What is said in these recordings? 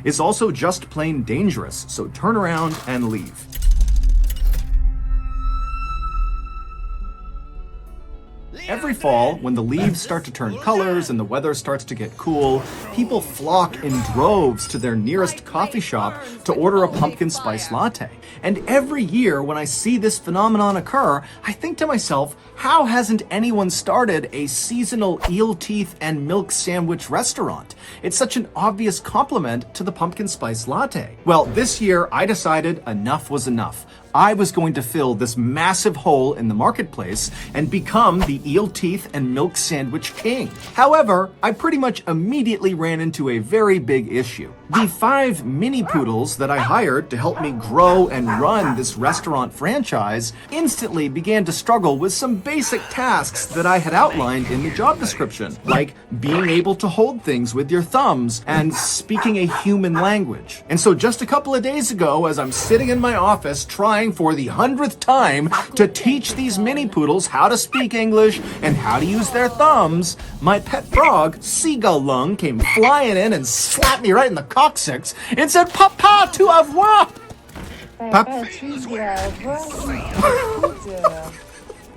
is also just plain dangerous, so turn around and leave. Every fall, when the leaves start to turn colors and the weather starts to get cool, people flock in droves to their nearest coffee shop to order a pumpkin spice latte. And every year when I see this phenomenon occur, I think to myself, how hasn't anyone started a seasonal eel teeth and milk sandwich restaurant? It's such an obvious compliment to the pumpkin spice latte. Well, this year I decided enough was enough. I was going to fill this massive hole in the marketplace and become the eel teeth and milk sandwich king. However, I pretty much immediately ran into a very big issue. The 5 mini poodles that I hired to help me grow and run this restaurant franchise instantly began to struggle with some basic tasks that I had outlined in the job description, like being able to hold things with your thumbs and speaking a human language. And so just a couple of days ago, as I'm sitting in my office trying for the 100th time to teach these mini poodles how to speak English and how to use their thumbs, my pet frog, Seagull Lung, came flying in and slapped me right in the coccyx and said, "Papa, tu avoir!"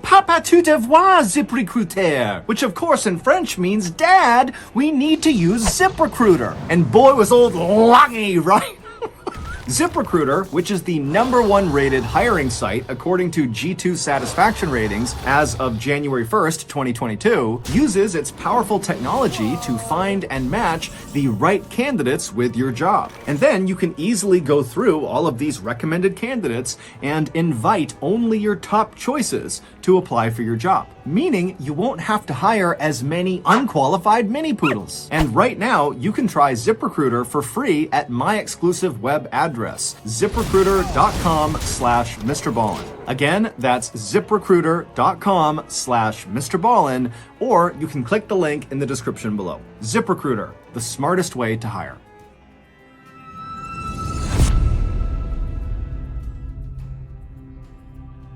Papa, tu devoir ZipRecruiter, which of course in French means, Dad, we need to use ZipRecruiter. And boy was old Lucky, right? ZipRecruiter, which is the #1 rated hiring site according to G2 satisfaction ratings as of January 1st, 2022, uses its powerful technology to find and match the right candidates with your job. And then you can easily go through all of these recommended candidates and invite only your top choices to apply for your job, meaning you won't have to hire as many unqualified mini poodles. And right now, you can try ZipRecruiter for free at my exclusive web address, ziprecruiter.com/Mr. Ballin. Again, that's ziprecruiter.com/Mr. Ballin, or you can click the link in the description below. ZipRecruiter, the smartest way to hire.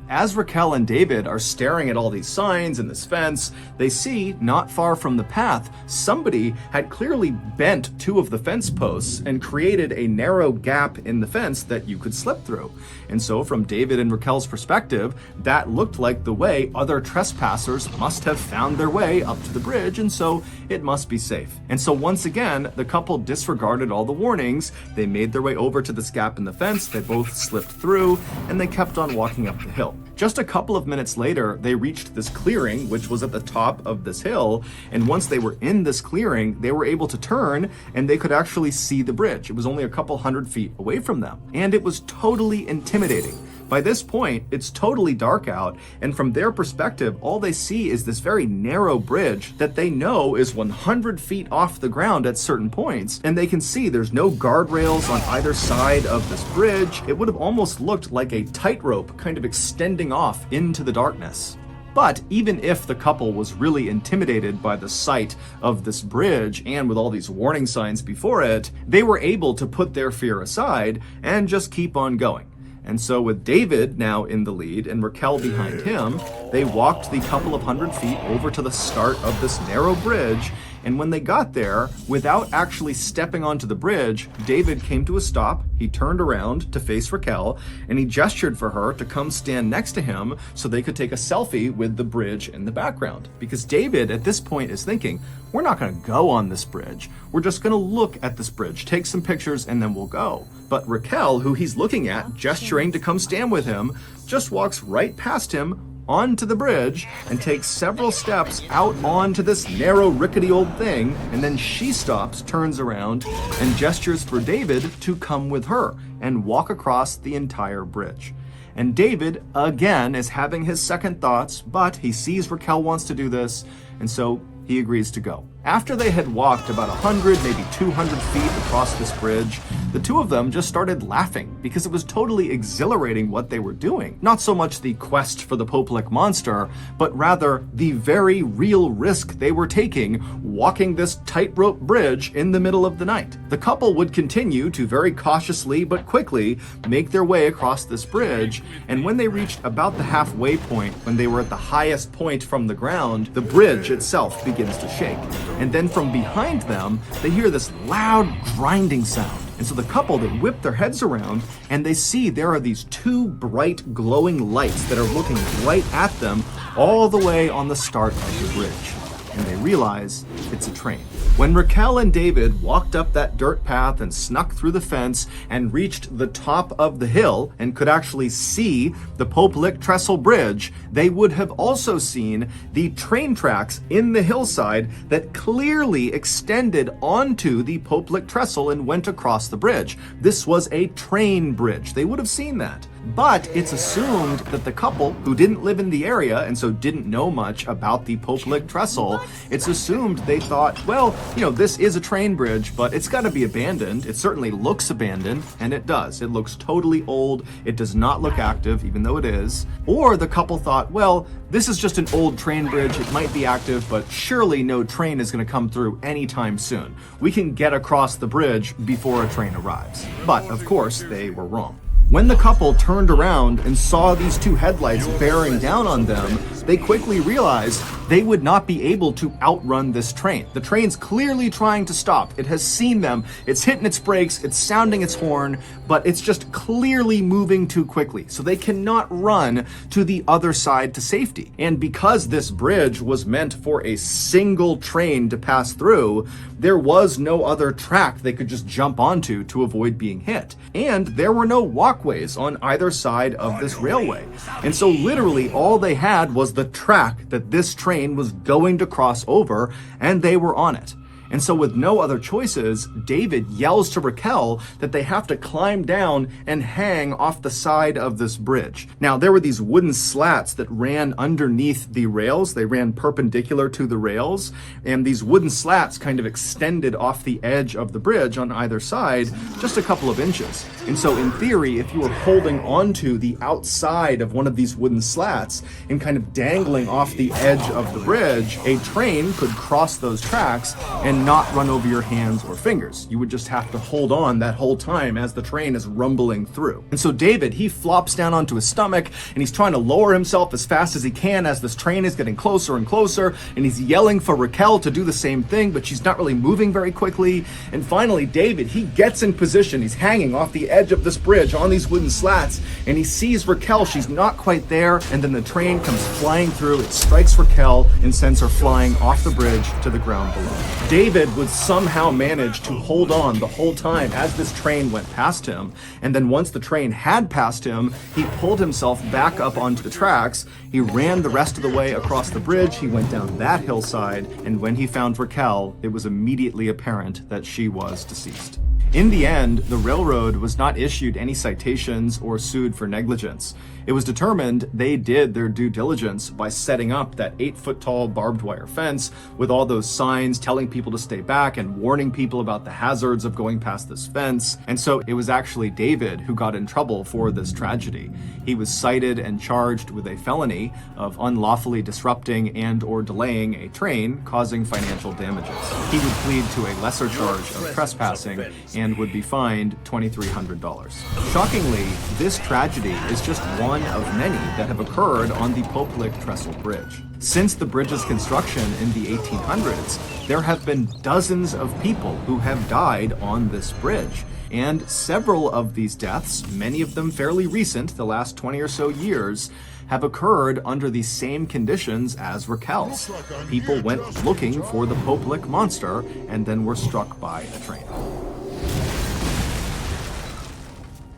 As Raquel and David are staring at all these signs and this fence, they see, not far from the path, somebody had clearly bent 2 of the fence posts and created a narrow gap in the fence that you could slip through. And so from David and Raquel's perspective, that looked like the way other trespassers must have found their way up to the bridge, and so it must be safe. And so once again, the couple disregarded all the warnings. They made their way over to this gap in the fence, they both slipped through, and they kept on walking up the hill. Just a couple of minutes later, they reached this clearing, which was at the top of this hill, and once they were in this clearing, they were able to turn, and they could actually see the bridge. It was only a couple hundred feet away from them, and it was totally intimidating. By this point, it's totally dark out, and from their perspective, all they see is this very narrow bridge that they know is 100 feet off the ground at certain points, and they can see there's no guardrails on either side of this bridge. It would have almost looked like a tightrope kind of extending off into the darkness. But even if the couple was really intimidated by the sight of this bridge and with all these warning signs before it, they were able to put their fear aside and just keep on going. And so with David now in the lead and Raquel behind him, they walked the couple of hundred feet over to the start of this narrow bridge. And when they got there, without actually stepping onto the bridge, David came to a stop. He turned around to face Raquel, and he gestured for her to come stand next to him so they could take a selfie with the bridge in the background. Because David, at this point, is thinking, we're not going to go on this bridge. We're just going to look at this bridge, take some pictures, and then we'll go. But Raquel, who he's looking at, gesturing to come stand with him, just walks right past him onto the bridge and takes several steps out onto this narrow, rickety old thing, and then she stops, turns around, and gestures for David to come with her and walk across the entire bridge. And David, again, is having his second thoughts, but he sees Raquel wants to do this, and so he agrees to go. After they had walked about 100, maybe 200 feet across this bridge, the two of them just started laughing because it was totally exhilarating what they were doing. Not so much the quest for the Popelec monster, but rather the very real risk they were taking walking this tightrope bridge in the middle of the night. The couple would continue to very cautiously but quickly make their way across this bridge, and when they reached about the halfway point, when they were at the highest point from the ground, the bridge itself begins to shake. And then from behind them, they hear this loud grinding sound. And so the couple, they whip their heads around and they see there are these two bright glowing lights that are looking right at them all the way on the start of the bridge. And they realize it's a train. When Raquel and David walked up that dirt path and snuck through the fence and reached the top of the hill and could actually see the Pope-Lick Trestle Bridge, they would have also seen the train tracks in the hillside that clearly extended onto the Pope-Lick Trestle and went across the bridge. This was a train bridge. They would have seen that. But it's assumed that the couple, who didn't live in the area and so didn't know much about the Pope-Lick Trestle, it's assumed they thought, well, this is a train bridge, but it's got to be abandoned. It certainly looks abandoned, and it does. It looks totally old. It does not look active, even though it is. Or the couple thought, well, this is just an old train bridge. It might be active, but surely no train is going to come through anytime soon. We can get across the bridge before a train arrives. But, of course, they were wrong. When the couple turned around and saw these two headlights bearing down on them, they quickly realized they would not be able to outrun this train. The train's clearly trying to stop. It has seen them. It's hitting its brakes. It's sounding its horn, but it's just clearly moving too quickly. So they cannot run to the other side to safety. And because this bridge was meant for a single train to pass through, there was no other track they could just jump onto to avoid being hit. And there were no walkways on either side of this railway. And so literally all they had was the track that this train was going to cross over, and they were on it. And so with no other choices, David yells to Raquel that they have to climb down and hang off the side of this bridge. Now, there were these wooden slats that ran underneath the rails. They ran perpendicular to the rails, and these wooden slats kind of extended off the edge of the bridge on either side just a couple of inches. And so in theory, if you were holding onto the outside of one of these wooden slats and kind of dangling off the edge of the bridge, a train could cross those tracks and not run over your hands or fingers. You would just have to hold on that whole time as the train is rumbling through. And so David, he flops down onto his stomach and he's trying to lower himself as fast as he can as this train is getting closer and closer, and he's yelling for Raquel to do the same thing, but she's not really moving very quickly. And finally, David, he gets in position. He's hanging off the edge of this bridge on these wooden slats, and he sees Raquel. She's not quite there, and then the train comes flying through. It strikes Raquel and sends her flying off the bridge to the ground below. David would somehow manage to hold on the whole time as this train went past him. And then once the train had passed him, he pulled himself back up onto the tracks. He ran the rest of the way across the bridge. He went down that hillside. And when he found Raquel, it was immediately apparent that she was deceased. In the end, the railroad was not issued any citations or sued for negligence. It was determined they did their due diligence by setting up that 8-foot-tall barbed wire fence with all those signs telling people to stay back and warning people about the hazards of going past this fence. And so it was actually David who got in trouble for this tragedy. He was cited and charged with a felony of unlawfully disrupting and or delaying a train causing financial damages. He would plead to a lesser charge of trespassing and would be fined $2,300. Shockingly, this tragedy is just one of many that have occurred on the Pope-Lick Trestle Bridge. Since the bridge's construction in the 1800s, there have been dozens of people who have died on this bridge. And several of these deaths, many of them fairly recent, the last 20 or so years, have occurred under the same conditions as Raquel's. People went looking for the Pope-Lick monster and then were struck by a train.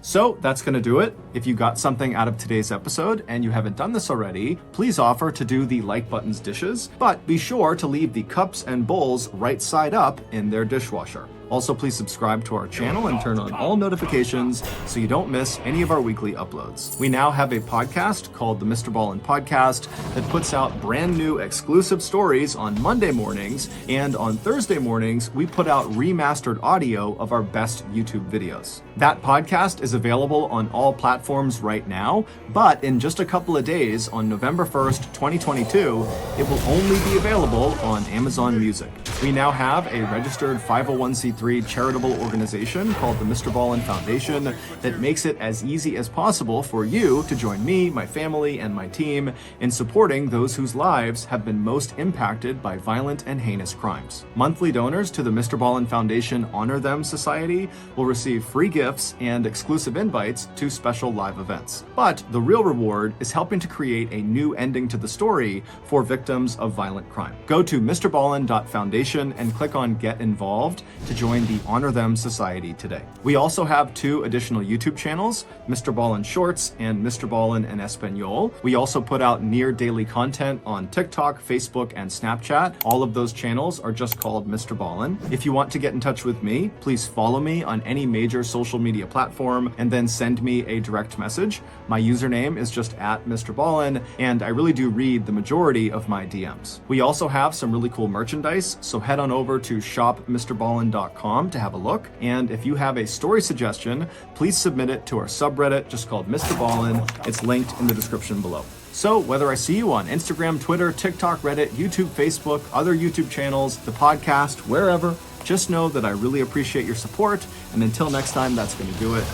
So that's going to do it. If you got something out of today's episode and you haven't done this already, please offer to do the like button's dishes, but be sure to leave the cups and bowls right side up in their dishwasher. Also, please subscribe to our channel and turn on all notifications so you don't miss any of our weekly uploads. We now have a podcast called the Mr. Ballin Podcast that puts out brand new exclusive stories on Monday mornings, and on Thursday mornings, we put out remastered audio of our best YouTube videos. That podcast is available on all platforms right now, but in just a couple of days, on November 1st, 2022, it will only be available on Amazon Music. We now have a registered 501c3 501c3 charitable organization called the Mr. Ballin Foundation that makes it as easy as possible for you to join me, my family, and my team in supporting those whose lives have been most impacted by violent and heinous crimes. Monthly donors to the Mr. Ballin Foundation Honor Them Society will receive free gifts and exclusive invites to special live events. But the real reward is helping to create a new ending to the story for victims of violent crime. Go to MrBallin.Foundation and click on Get Involved to join the Honor Them Society today. We also have 2 additional YouTube channels, Mr. Ballin Shorts and Mr. Ballin en Espanol. We also put out near daily content on TikTok, Facebook, and Snapchat. All of those channels are just called Mr. Ballin. If you want to get in touch with me, please follow me on any major social media platform and then send me a direct message. My username is just @Mr. Ballin, and I really do read the majority of my DMs. We also have some really cool merchandise, so head on over to shopmrballin.com to have a look. And if you have a story suggestion, please submit it to our subreddit just called Mr. Ballin. It's linked in the description below. So whether I see you on Instagram, Twitter, TikTok, Reddit, YouTube, Facebook, other YouTube channels, the podcast, wherever, just know that I really appreciate your support. And until next time, that's going to do it.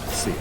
See ya.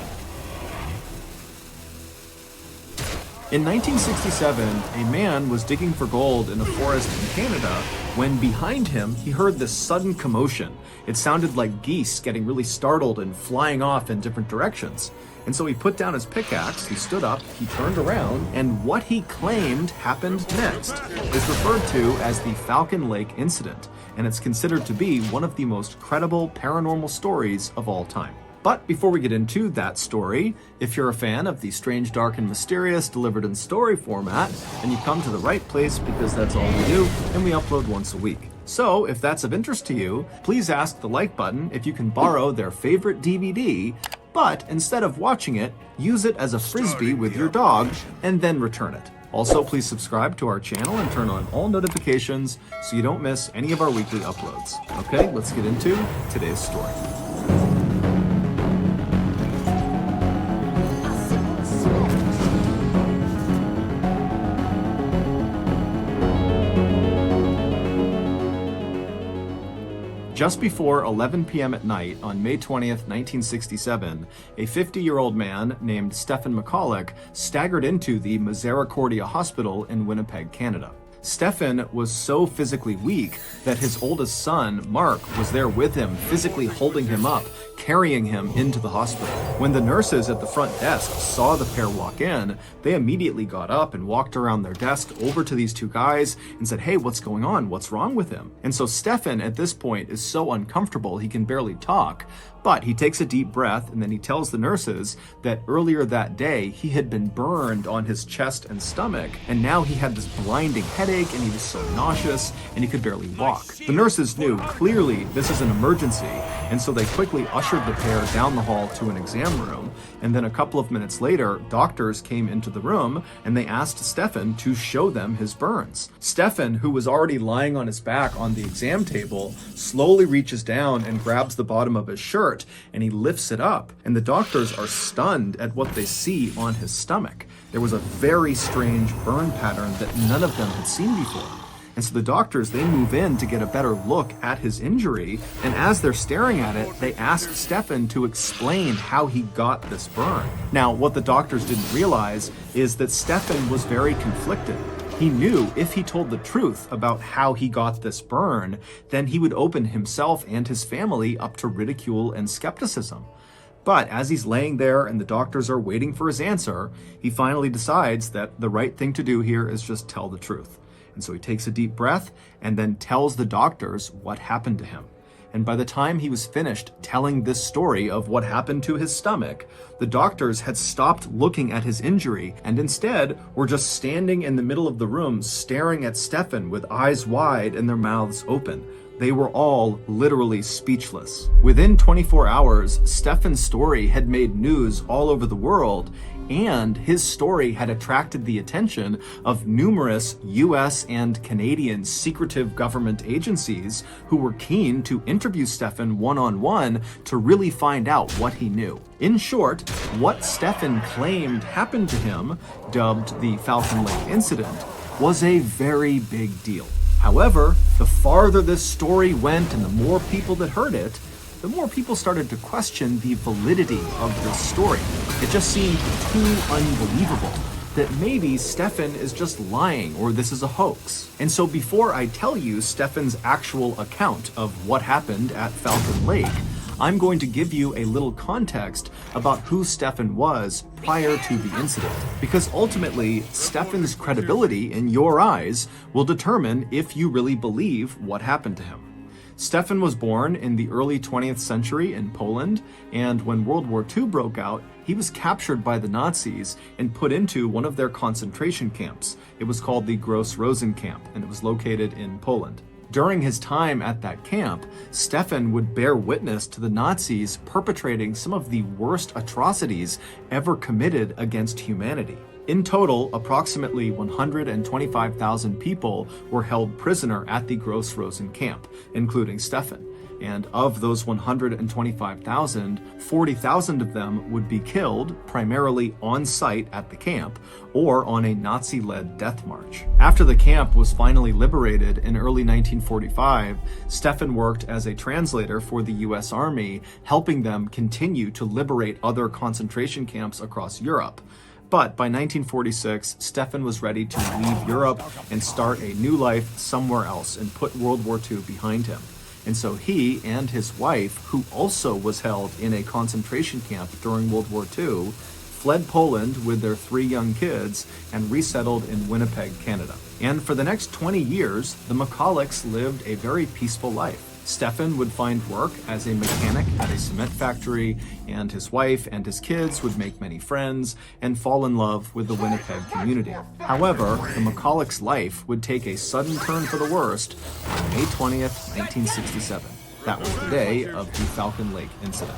In 1967, a man was digging for gold in a forest in Canada when behind him he heard this sudden commotion. It sounded like geese getting really startled and flying off in different directions. And so he put down his pickaxe, he stood up, he turned around, and what he claimed happened next is referred to as the Falcon Lake incident, and it's considered to be one of the most credible paranormal stories of all time. But before we get into that story, if you're a fan of the strange, dark, and mysterious delivered in story format, then you come to the right place because that's all we do, and we upload once a week. So if that's of interest to you, please ask the like button if you can borrow their favorite DVD, but instead of watching it, use it as a frisbee with your dog and then return it. Also, please subscribe to our channel and turn on all notifications so you don't miss any of our weekly uploads. Okay, let's get into today's story. Just before 11 p.m. at night on May 20th, 1967, a 50-year-old man named Stephen McCulloch staggered into the Misericordia Hospital in Winnipeg, Canada. Stephen was so physically weak that his oldest son, Mark, was there with him, physically holding him up, carrying him into the hospital. When the nurses at the front desk saw the pair walk in, they immediately got up and walked around their desk over to these 2 guys and said, "Hey, what's going on? What's wrong with him?" And so Stephen at this point is so uncomfortable he can barely talk, but he takes a deep breath and then he tells the nurses that earlier that day he had been burned on his chest and stomach, and now he had this blinding headache and he was so nauseous and he could barely walk. The nurses knew clearly this is an emergency, and so they quickly ushered the pair down the hall to an exam room, and then a couple of minutes later, doctors came into the room and they asked Stephen to show them his burns. Stephen, who was already lying on his back on the exam table, slowly reaches down and grabs the bottom of his shirt and he lifts it up, and the doctors are stunned at what they see on his stomach. There was a very strange burn pattern that none of them had seen before. And so the doctors, they move in to get a better look at his injury, and as they're staring at it, they ask Stephen to explain how he got this burn. Now, what the doctors didn't realize is that Stephen was very conflicted. He knew if he told the truth about how he got this burn, then he would open himself and his family up to ridicule and skepticism. But as he's laying there and the doctors are waiting for his answer, he finally decides that the right thing to do here is just tell the truth. And so he takes a deep breath and then tells the doctors what happened to him. And by the time he was finished telling this story of what happened to his stomach, the doctors had stopped looking at his injury and instead were just standing in the middle of the room staring at Stephen with eyes wide and their mouths open. They were all literally speechless. Within 24 hours, Stephen's story had made news all over the world, and his story had attracted the attention of numerous US and Canadian secretive government agencies who were keen to interview Stephen one-on-one to really find out what he knew. In short, what Stephen claimed happened to him, dubbed the Falcon Lake incident, was a very big deal. However, the farther this story went and the more people that heard it, the more people started to question the validity of this story. It just seemed too unbelievable that maybe Stefan is just lying or this is a hoax. And so before I tell you Stefan's actual account of what happened at Falcon Lake, I'm going to give you a little context about who Stefan was prior to the incident. Because ultimately, Stefan's credibility in your eyes will determine if you really believe what happened to him. Stefan was born in the early 20th century in Poland, and when World War II broke out, he was captured by the Nazis and put into one of their concentration camps. It was called the Gross Rosen camp, and it was located in Poland. During his time at that camp, Stefan would bear witness to the Nazis perpetrating some of the worst atrocities ever committed against humanity. In total, approximately 125,000 people were held prisoner at the Gross Rosen camp, including Stefan. And of those 125,000, 40,000 of them would be killed, primarily on site at the camp, or on a Nazi-led death march. After the camp was finally liberated in early 1945, Stefan worked as a translator for the US Army, helping them continue to liberate other concentration camps across Europe. But by 1946, Stefan was ready to leave Europe and start a new life somewhere else and put World War II behind him. And so he and his wife, who also was held in a concentration camp during World War II, fled Poland with their 3 young kids and resettled in Winnipeg, Canada. And for the next 20 years, the Macaulayks lived a very peaceful life. Stefan would find work as a mechanic at a cement factory, and his wife and his kids would make many friends and fall in love with the Winnipeg community. However, the Macaulayks' life would take a sudden turn for the worst on May 20th, 1967. That was the day of the Falcon Lake incident.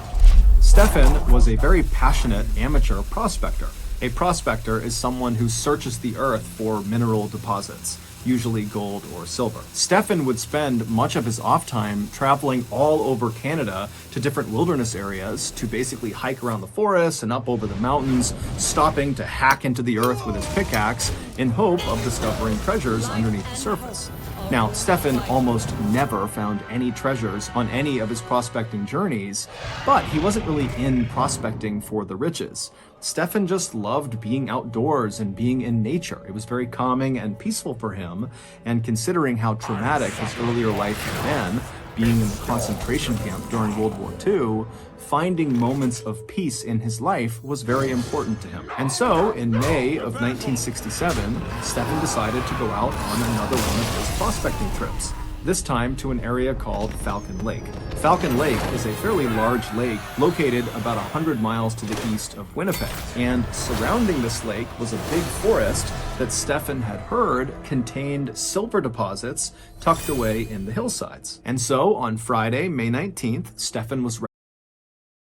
Stefan was a very passionate amateur prospector. A prospector is someone who searches the earth for mineral deposits, usually gold or silver. Stefan would spend much of his off time traveling all over Canada to different wilderness areas to basically hike around the forests and up over the mountains, stopping to hack into the earth with his pickaxe in hope of discovering treasures underneath the surface. Now, Stefan almost never found any treasures on any of his prospecting journeys, but he wasn't really in prospecting for the riches. Stefan just loved being outdoors and being in nature. It was very calming and peaceful for him, and considering how traumatic his earlier life had been, being in the concentration camp during World War II, finding moments of peace in his life was very important to him. And so, in May of 1967, Stefan decided to go out on another one of his prospecting trips, this time to an area called Falcon Lake. Falcon Lake is a fairly large lake located about 100 miles to the east of Winnipeg. And surrounding this lake was a big forest that Stefan had heard contained silver deposits tucked away in the hillsides. And so on Friday, May 19th, Stefan was ready